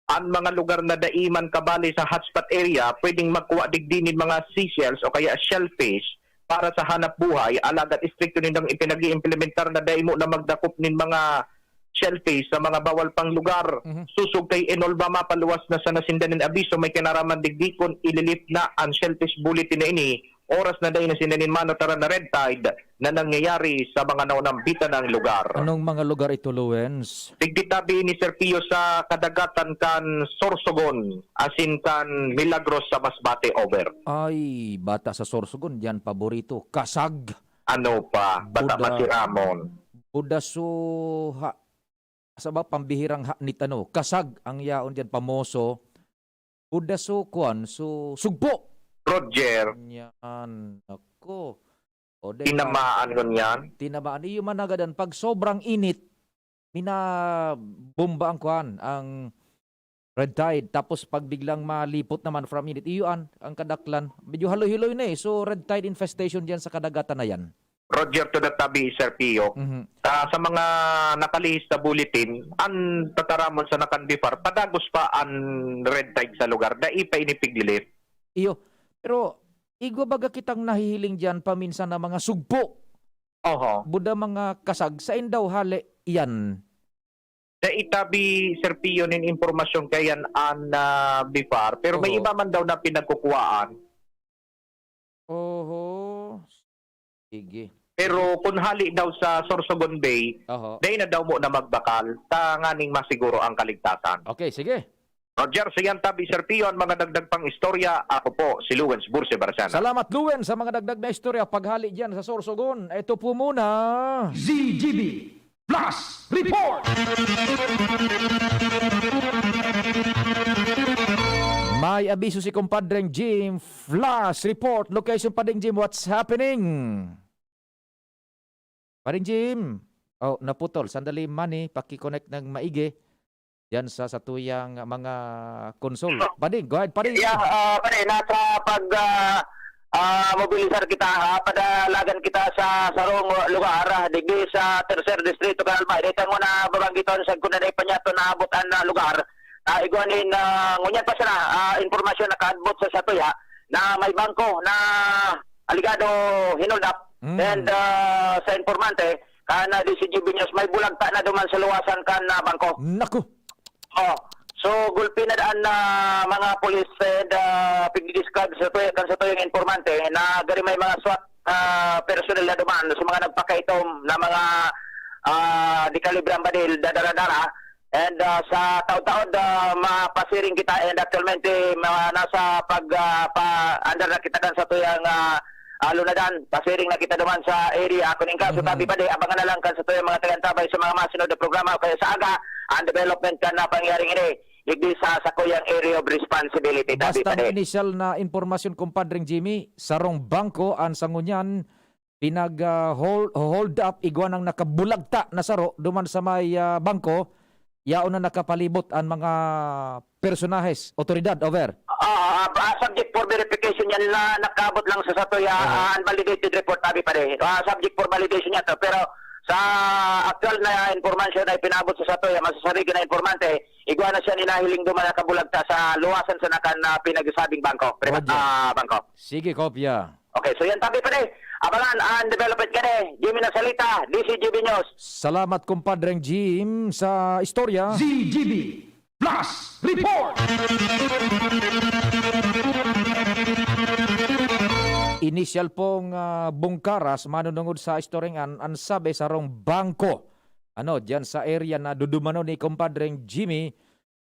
Ang mga lugar na daiman kabali sa hotspot area pwedeng magkuha digdinin mga seashells o kaya shellfish para sa hanap buhay, alagad istrikto nindang ipinag-iimplementar na daimo na magdakop nin mga shellfish sa mga bawal pang lugar. Susog kay Enolva mapaluwas na sa nasindanin abiso may kinaraman digdikon ililip na ang shellfish bulletin na ini oras na dahi na sinanin manotara na red tide na nangyayari sa mga naunambitan ng lugar. Anong mga lugar ito, Luwens? Tigditabi ni Sir Pio sa kadagatan kan Sorsogon, asin kan Milagros sa Masbate, over. Ay, bata sa Sorsogon, yan paborito. Kasag. Ano pa? Bata Masiramon. Budaso, sa ba pambihirang ni Tano? Kasag ang yaon dyan, pamoso. Budaso, kuan, so, sugpo. Roger. Yan, ako. Tinamaan nun yan? Tinamaan. Iyo managadan, pag sobrang init, minabomba ang kuan, ang red tide. Tapos pag biglang malipot naman from init, iyo ang kadaklan. Medyo haloy-haloy na eh. So red tide infestation dyan sa kadagatan na yan. Roger to the tabi, Sir Pio. Sa mga nakalihis na bulletin, ang tataramon sa nakandifar, padagos pa ang red tide sa lugar. Dai pa inipigdilit. Iyo. Pero, igwa baga kitang nahihiling dyan paminsan na mga sugpo. Oho. Buda mga kasag, sa daw hali yan. Sa itabi, Sir Pio, nin informasyon kayan ang BIFAR, pero may iba man daw na pinagkukuhaan. Oho. Sige. Pero kung hali daw sa Sorsogon Bay, dahil na daw mo na magbakal, tanganing masiguro ang kaligtasan. Okay, sige. Roger, sa tabi, Sir Pio, ang mga dagdag pang istorya, ako po, si Luwens Burse Barsana. Salamat, Luwens, sa mga dagdag na istorya. Paghali dyan sa Sorsogon, ito po muna. ZGB Plus Report! May abiso si kumpadreng Jim. Flash report. Location Pading Jim, what's happening? Pading Jim. Oh, naputol. Sandali, Manny. Paki-connect ng maigi. Yan sa satuyang mga konsol. Pading, go ahead, Pading. Yeah, Pading, nasa mobilisar kita, padalagan kita sa sarong lugar, digdi sa tercer distrito Kalmay. Dito mo na babanggiton sa kunan ay panyato na abutan na lugar. Iguanin, ngunyan pa sila, informasyon na kaadbot sa satuya na may bangko na aligado hinold up. And sa informante, kana DCGB News, may bulagta na duman sa luwasan kan na bangko. Naku! So gulpi na daan na mga police and pigdiscard sa tuyong informante na gari may mga SWAT personnel na duman sa mga nagpakaitom na mga dekalibrang badil dadara-dara and sa taon-taon mapasiring kita and actualmente nasa under na kita dan sa tuyang lunadan, pasiring na kita duman sa area kuning kaso tabi pa abangan na lang kan sa tuyang mga tagantabay sa mga masunod na programa kaya sa aga ang development kan na pangyaring ini igdi sa sakuyang area of responsibility. Basta ang initial na informasyon, kumpadring Jimmy, sarong bangko ang sangunyan pinag-hold up igwan ang nakabulagta na saro duman sa may bangko, yaon na nakapalibot ang mga personahes, otoridad, over. Subject for verification yan na nakabot lang sa satuya unvalidated report tabi pa rin. Subject for validation yan to, pero sa actual na informasyon na ipinabot sa satoy, masasarigi na informante, igwa na siya ninahiling duman na kabulagta sa luwasan sa nakan na pinag-sabing bangko. Bangko. Sige, kopya. Okay, so yan tabi pa rin. Abangan ang development ka rin. Jimmy Nasalita, DCGB News. Salamat, kumpadreng Jim, sa istorya. ZGB Plus Report! Initial pong bungkaras manunungod sa istoryang ang sabi sa rong bangko. Ano, dyan sa area na dudumano ni kumpadreng Jimmy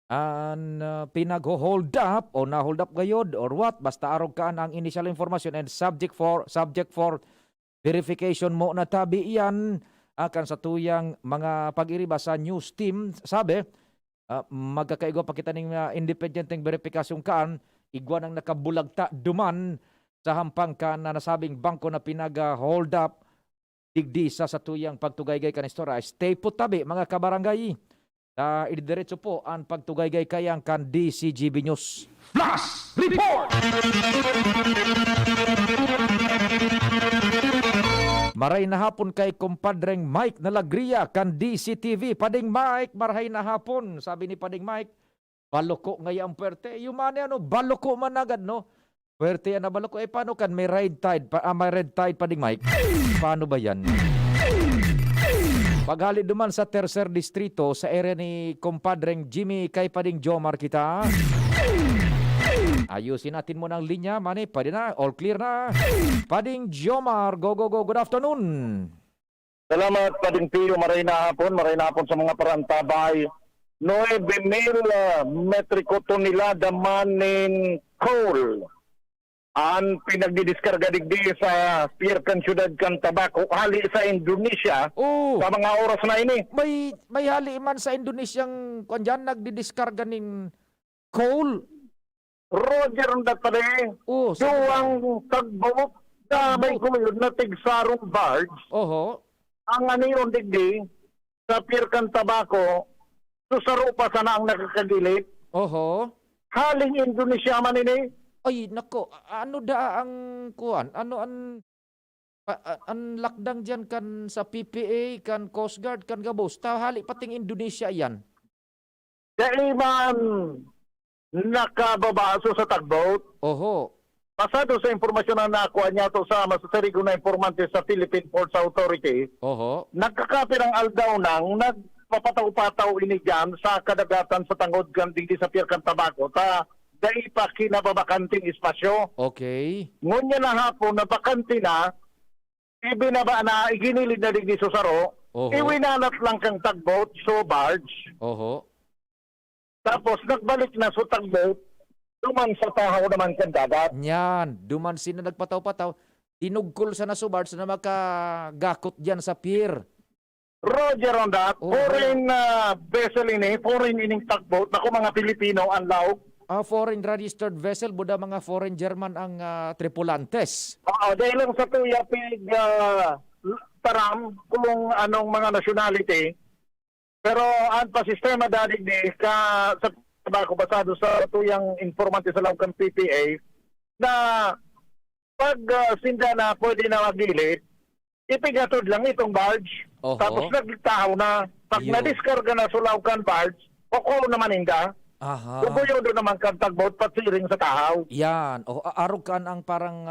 ang pinag-hold up o na-hold up gayod or what. Basta arog kaan ang initial information and subject for verification mo na tabi iyan akan sa tuyang mga pag-iriba sa news team. Sabi, magkakaigwa pa kita ng independenteng verifikasyon kaan igwa nang nakabulagta duman sa hampang kan na nasabing bangko na pinag-hold up digdi sa tuyang pagtugaygay kanistora. Stay put tabi mga kabarangay. Ididiretso po ang pagtugaygay kayang kan DCGB News. Flash Report! Maray na hapon kay kumpadreng Mike Nalagria kan DCTV. Pading Mike, maray na hapon. Sabi ni Pading Mike, baloko ngayon ang puwerte. Yung man baloko man agad, no? Puwerte yan na baloko. Paano kan may red tide? May red tide, Pading Mike? Paano ba yan? Paghali duman sa tercer distrito sa area ni kumpadreng Jimmy kay Pading Jomar kita. Ayusin natin mo ng linya, mani, pwede na, all clear na. Pading Jomar, go, go, go, good afternoon. Salamat, Pading Pio, maray na hapon sa mga parantabay. 9,000 metriko tonelada manin coal ang pinagdidiskarga digdi sa Pier kan Syudad kan Tabaco, hali sa Indonesia sa mga oras na ini. May hali man sa Indonesiang kung nagdidiskarga ng coal. Roger ang datade. Duwang tagbuok na may kumuyod na tigsarong barge. Ang aniyon digdi sa Pier kan Tabaco, susaro pa sana ang nakakagilid. Haling Indonesia man ini. Ay, nako, ano da ang kuan? Ano ang lakdang dyan kan sa PPA, kan Coast Guard, kan Gabos? Hali pating Indonesia yan. Dahil man nakababaso sa tugboat. Pasado sa impormasyon na nakuha niya to sa masasarigo na informante sa Philippine Ports Authority, nagkakapir ang aldaw nang nagpapataw-pataw ini dyan sa kadagatan sa tangod ganding sa Pier kan Tabaco. Dahil pa kinababakanting espasyo. Ngunya na hapon na bakanti na, ibinaba na, iginilid na digdi sa saro, iwinalat lang kang tugboat, so barge. Tapos nagbalik na sa tugboat, duman sa tahaw naman kang dagat. Yan, duman sina nagpataw-pataw, tinugkol sa naso barge na makagakot dyan sa pier. Roger on that, foreign vessel ini, foreign ining tugboat, naku mga Pilipino ang laog. Foreign registered vessel, buda mga foreign German ang tripulantes. Dahil lang sa tuya pig taram kung anong mga nationality. Pero ang pasistema dadig ni sa Tabaco basado sa tuyang informante sa Laucan PPA na pag sinda na pwede na magilid, ipigatod lang itong barge. Tapos nagtahaw na. Pag na-discarga na sa Laucan barge, o naman hinda. Kubuyo doon naman kang tugboat patiring sa tahaw. Yan. Arog kan ang parang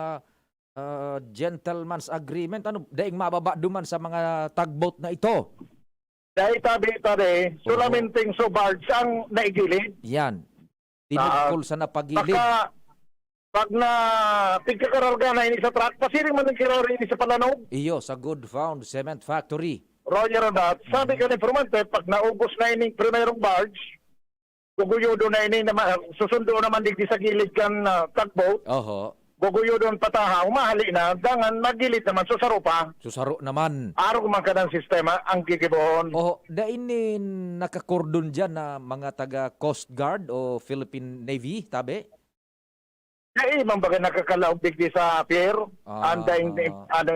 gentleman's agreement. Ano, daing mababa duman sa mga tugboat na ito. Dahil tabi-tabi, sulamenting so barge ang naigilid. Yan. Tinugkol sa napagilid. Pag na tigkakararga na ini sa truck, pasiring man ang kirari ini sa Palanog. Iyo, sa Good Found Cement Factory. Roger on that. Sabi ka ni informante, pag naubos na ini primerong barge, guguyo doon na ini, susundo naman digdi sa gilid kan tugboat. Guguyo doon patahaw, mahali na, dangan magilid naman, susaro pa. Susaro naman. Araw man ka ng sistema, ang gigibohon. Dainin nakakordon dyan na mga taga Coast Guard o Philippine Navy, tabi? Imang baga nakakalaog digdi sa pier, andaing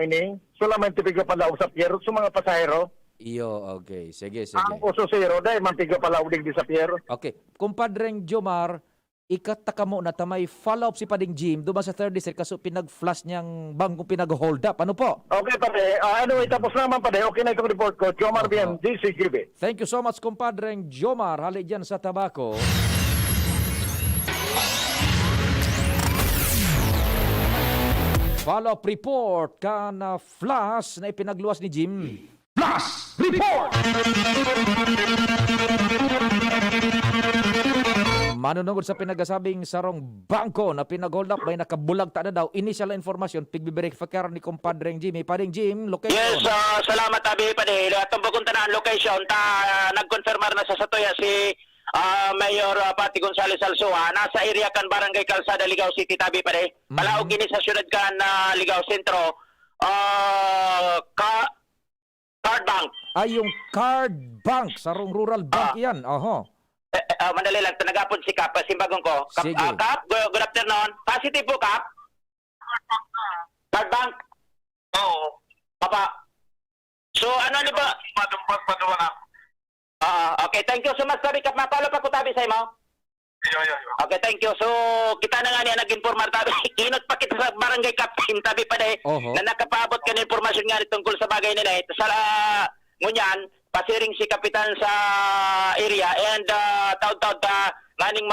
ini, solamente piga palaog sa pier, sa mga pasahero. Iyo, okay. Sige. Ang usosero dahil mantiga pala uling di sa pier. Okay. Kumpadreng Jomar, ikataka mo na tamay follow-up si Pading Jim duman sa 3rd district kaso pinag-flash niyang bangkong pinag-hold up. Ano po? Okay, pare. Anyway, tapos naman, pare. Okay na itong report ko. Jomar Bien, DCGB. Thank you so much, kumpadreng Jomar. Hali dyan sa Tabaco. Follow-up report kan flash na ipinagluwas ni Jim. Flash Report! Manunungod sa pinagasabing sarong bangko na pinag-hold up, may nakabulag ta na daw. Initial information, pigbiberify ni kumpadreng Jimmy. Pading Jim, location. Yes, salamat tabi pa din. Tumbukon ta na location. Nag-confirmar na sa satuya si Mayor Pati Gonzales Alsua. Nasa area kan Barangay Calzada, Ligao City, tabi pa din. Palaog ini sa syudad kan Ligao Centro. Card Bank. Yung Card Bank, sarong rural bank yan. Mandali lang, nagapon si Kap, simbagong ko. Kap, good afternoon. Positive po, Kap. Card bank? Oo. Papa. So, ano ni ba? Madumpat pa naman ako. Okay, thank you so much, Tabi. Mapalo pa ko, Tabi, sa imo. Yo. Okay, thank you. So, kita na nga niya nag-informar, Tabi. Inot pa kita sa barangay captain, Tabi pa de, na nakapaabot ka na informasyon nga tungkol sa bagay nila. Sa ngunyan, pasiring si kapitan sa area and taod-taod maning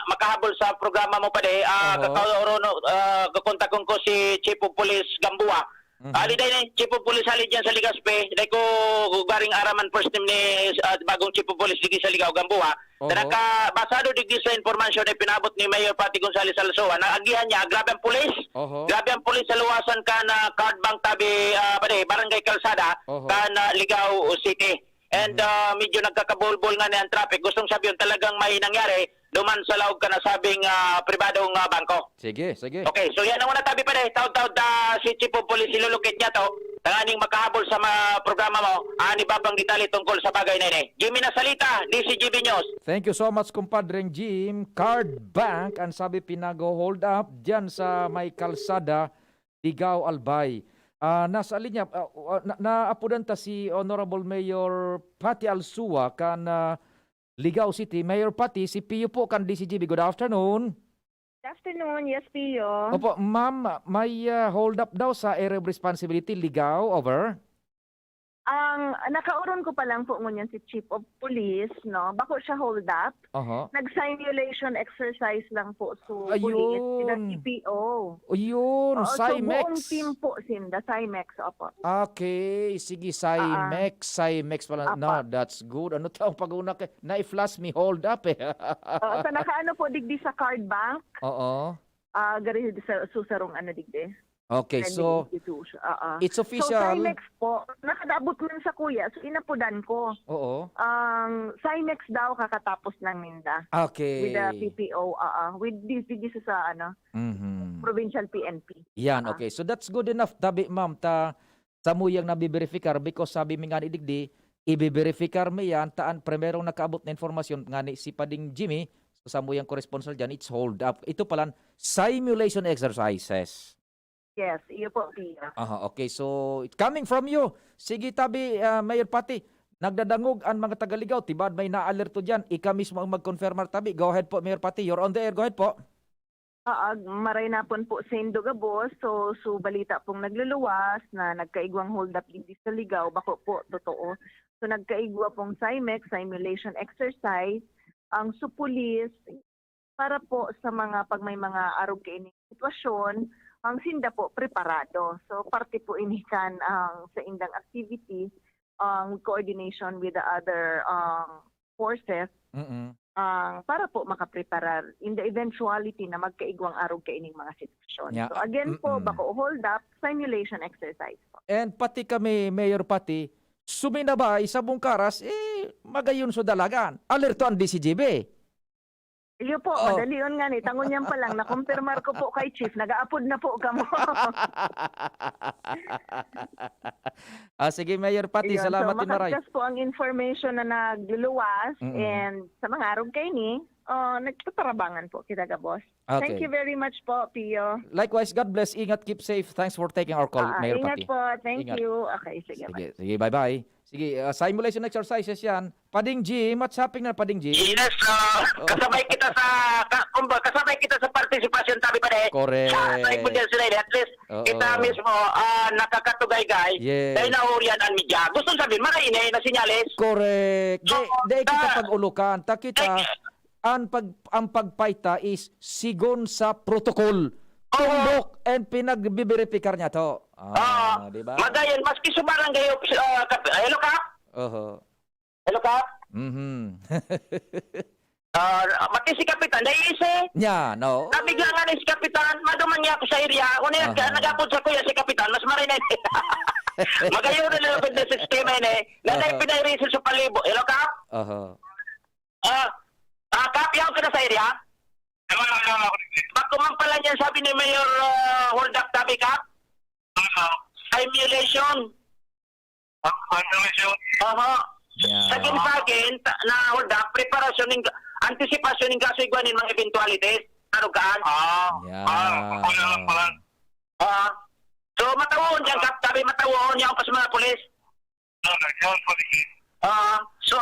makahabol sa programa mo pa de, kakontak ko si Chief of Police Gamboa. Ali day ni Chief of Police halid dyan sa Ligaspe. Day ko garing araman first name ni bagong Chief of Police digi sa Ligao Gamboa. Naka basado digi sa informasyon na pinabot ni Mayor Pati Gonzales Alsoa. Naagihan niya grabe ang pulis. Grabe ang pulis sa luwasan ka na card bank tabi barangay Kalsada ka na Ligao City. And medyo nagkakabulbul nga na ang traffic. Gustong sabihin talagang may nangyari duman sa laog ka na sabing pribadong bangko. Sige. Okay, so yan ang una tabi pa rin. Taod-taod si Chief of Police ilulukit niya to. Tanganing makahabol sa mga programa mo. Ani babang detalye tungkol sa bagay na ini. Jimmy Nasalita, DCGB News. Thank you so much, kumpadreng Jim. Card Bank, ang sabi pinago-hold up dyan sa may Kalsada, Ligao, Albay. Nasa linya, naapudan ta si Honorable Mayor Pati Alsua kan Ligao City. Mayor Pati, si Pio po kan DCGB. Good afternoon. Good afternoon, yes, Pio. Opo, ma'am, may hold up daw sa area of responsibility, Ligao, over. Ang nakauron ko pa lang po ngunyan si Chief of Police, no? Bako siya hold up. Nag-simulation exercise lang po so police, sila CPO. Ayun, Cymex. So buong team po sinda, Cymex, opo. Okay, sige, Cymex pala. No, that's good. Ano taong pag-una kay na-flash me hold up eh. So nakaano po digdi sa card bank? Oo. Gari sa susarong ano digdi. Okay, so it's official. So Cymex po, nakadabot man sa kuya, so inapudan ko. Oo. Ang Cymex daw kakatapos lang ninda. Okay. With the PPO, with this sa provincial PNP. Yan, okay. So that's good enough, tabi ma'am, sa muyang nabiberifika because sabi mi nga ni Digdi, ibiberifika mi yan, taan primerong nakaabot na informasyon nga ni si Pading Jimmy, so sa muyang corresponsal dyan, it's hold up. Ito palan, simulation exercises. Yes, iyo po, Pia. Okay. So, coming from you, sige tabi, Mayor Pati, nagdadangog ang mga Tagaligaw, tibad may na-alerto dyan, ika mismo ang mag-confirmar tabi. Go ahead po, Mayor Pati, you're on the air, go ahead po. Maray na po sa Indogabos, so balita pong nagluluwas na nagkaigwang hold up din sa Ligaw, bako po, totoo. So nagkaigwa pong Cymex, simulation exercise, ang supulis, para po sa mga pag may mga arog kaining sitwasyon, ang sinda po preparado. So parte po inikan ang sa indang activity, coordination with the other forces, para po makapreparar in the eventuality na magkaigwang arog kaining mga sitwasyon. Yeah. So again po, bako hold up, simulation exercise po. And pati kami, Mayor Pati, suminabay sa Bungkaras, magayon so dalagan. Alerto ang DCGB. Iyo po, madali yun nga ni. Tangon yan pa lang. Nakumpirmar ko po kay Chief. Nag-aapod na po ka mo. Sige, Mayor Pati. Iyon, Salamat so, din maray. makakas po ang information na nagluluwas and sa mga arog kay ni, nagpaparabangan po kita ka, boss. Okay. Thank you very much po, Pio. Likewise, God bless. Ingat, keep safe. Thanks for taking our call, Mayor Ingat Pati. po. Thank Ingat. you. Okay, sige. Sige, bye-bye. Sige, simulation exercises yan. Pading Jim, what's happening na Pading Jim? Yes, kasabay kita sa participation tabi pa rin. Correct. At least kita mismo nakakatugay-gay. Yes. Dahil nauriyan ang media. Gusto sabihin, makainay na sinyales. Correct. Di kita pag-ulukan. Takita, ang pagpaita is sigon sa protocol. Tumbok and pinagbiberipikar niya to. Diba? Magayon, maski sa barangay, hello ka? Hello ka? Mati si Kapitan, naisi? No. Nabigla nga ni si Kapitan, maduman niya ako sa area. Kung nag-apod sa kuya si Kapitan, mas marinay. Magayon na lang sa sistema yun Nanay pinay-reason sa palibo. Hello, Kap? Kap, yaw ka na sa area? Bakumang pala niyan sabi ni Mayor hold up tabi, Kap? Simulation. Sa akin, na hold up, preparasyon ng anticipasyon ng kaso igwanin mga eventualities. Ano kaan? So matawon yan, sabi matawon yan pa sa mga pulis. So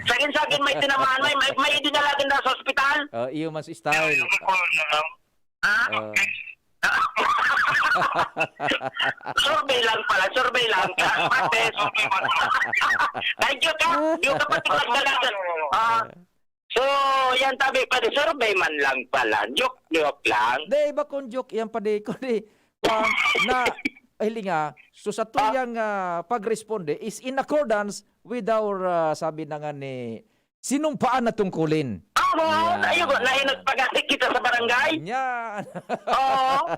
sagin may tinamaan, may dinalagan na sa ospital. Iyo mas style. Survey lang. Pates. Thank you ka. Yung kapatid nagdalagan. So, yan tabi pa di survey man lang pala. Joke lang. Di ba kung joke yan pa di ko di na hilinga so sa tuyang pagresponde is in accordance with our sabi na nga ni sinumpaan na tungkulin. Ayun, nahinag pag-atik kita sa barangay. Yan. Oo.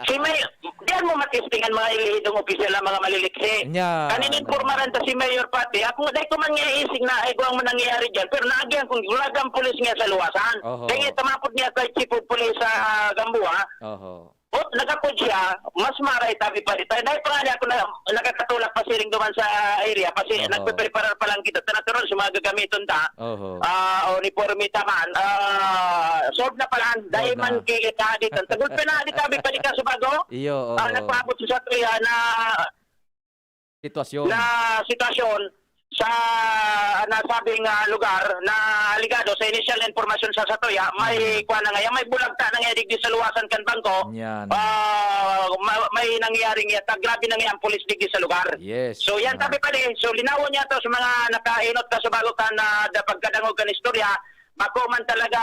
Si Mayor, diyan mo matistingan mga ilihidong opisyal ang mga maliliksi. Yan. Kanin informaran ta si Mayor pati. Ako dahil ko man nga isig na ay kung nangyayari dyan. Pero naagyan kung gulagang pulis nga sa luwasan. Kaya tamapod niya kay Chief of Police sa Gamboa. O, nagapod siya, mas maray tabi pa rin tayo. Dahil pa nga ako na nakakatulak pa siring duman sa area. Kasi nagpe-preparar pa lang kita. Tanaturon, sumagagamiton ta. Uniforme taman. Solve na pala. Dahil man kikikaditan. Tagul pa na, di tabi pa rin ka sa bago. Iyo, nagpapot sa tuya na sitwasyon sa nasabing lugar na ligado sa initial information sa Satoya, may kuha na ngayon, may bulagta na ngayon digdi sa luwasan kan bangko. May nangyayari nga, grabe na ngayon pulis digdi sa lugar. Yes. So yan tabi pa rin. So linawon niya to sa mga nakainot ka sa bago ka na pagkadangog ka istorya, makuman talaga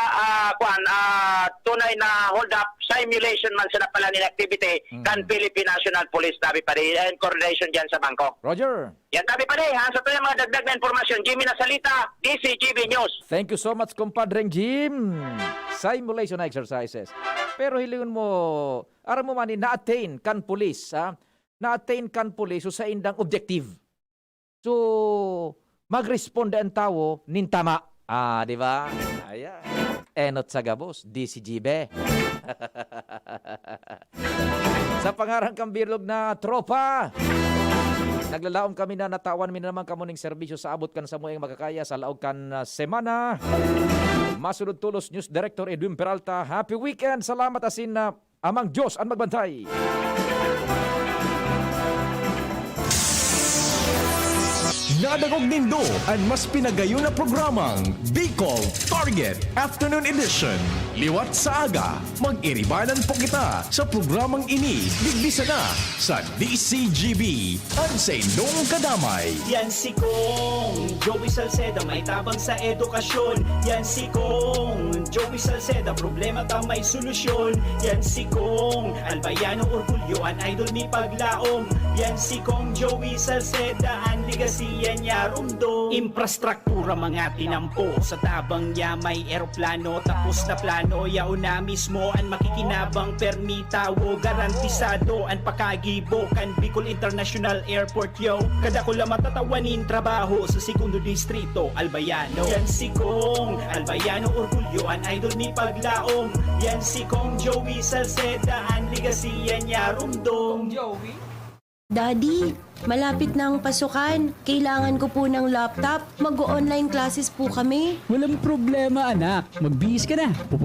tunay na hold up simulation man sa napalanin activity kan Philippine National Police tabi pa rin and coordination dyan sa bangko. Roger. Yan tabi pa rin ha. Sa ito yung mga dagdag na informasyon. Jimmy Nasalita, DCGB News. Thank you so much, compadreng Jim. Simulation exercises. Pero hilingon mo, aram mo man na-attain kan police, ha? Na-attain kan police so sa indang objective. So, mag-responde ang tao nin tama. Di ba? Ayan. Enot sa gabos, DCGB. Sa pangarang kambilog na tropa, naglalaom kami na natawan mi naman kamuning serbisyo sa abot kan sa mueng makakaya sa laog kan semana. Masunod tulos News Director Edwin Peralta. Happy weekend. Salamat asin na amang Diyos ang magbantay. Nadagog nindo ang mas pinagayon na programang Bicol Target Afternoon Edition. Liwat sa aga, mag-iribanan po kita sa programang ini. Bigbisa na sa DCGB. Ang sa inyong kadamay. Yan si Kong Joey Salceda, may tabang sa edukasyon. Yan si Kong Joey Salceda, problema ta may solusyon. Yan si Kong Albayano Orgulyo, an idol ni paglaom. Yan si Kong Joey Salceda, ang ligasiya niya rumdo. Infrastruktura mga tinampo, sa tabang niya may eroplano. Tapos na plano, yauna mismo ang makikinabang permita. O garantisado ang pakagibo kan Bicol International Airport yo. Kada ko lang matatawanin trabaho sa segundo distrito Albayano. Yan si Kong Albayano Orgulyo, an idol ni paglaom. Yan si Kong Joey Salceda, ang ligasiya niya rumdo. Joey? Daddy, malapit na ang pasukan. Kailangan ko po ng laptop. Mag-online classes po kami. Walang problema anak, magbihis ka na.